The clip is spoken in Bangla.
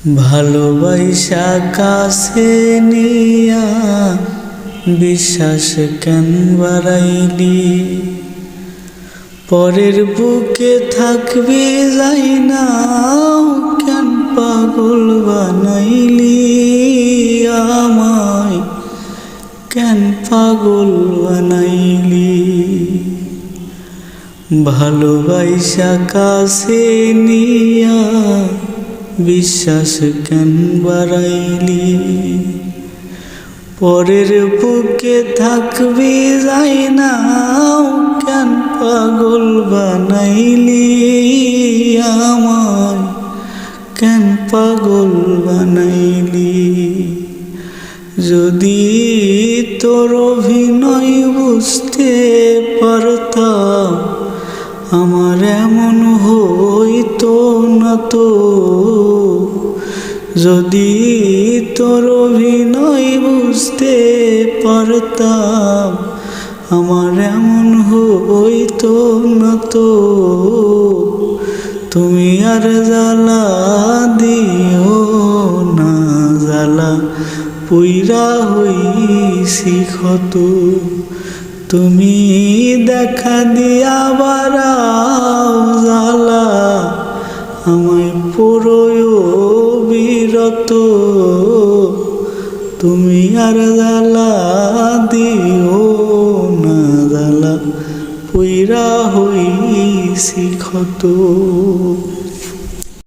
ভালোবাসা কাছে নিয়া বিশ্বাস কেন বাড়াইলি, পরের বুকে থাকবি যাই না কেন পাগল বানাইলি আমায়, কেন পাগল বানাইলি। ভালোবাসা কাছে নিয়া বিশ্বাস কেন বাড়াইলি, পরের বুকে থাকবি যাই না কেন পাগল বানাইলি আমায়, কেন পাগল বানাইলি। যদি তোর অভিনয় বুঝতে পারতাম আমার এমন হইতো না তো, যদি তোর অভিনয় বুঝতে পারতাম আমার এমন হইতো না তো। তুমি আর জ্বালা দিও না, জ্বালা পুইরা হইছি ক্ষত। তুমি দেখা দিয়া বাড়াও জ্বালা আমায় পুরোয় বিরত। তুমি আর জ্বালা দিও না, জ্বালা পুইরা হইছি ক্ষত।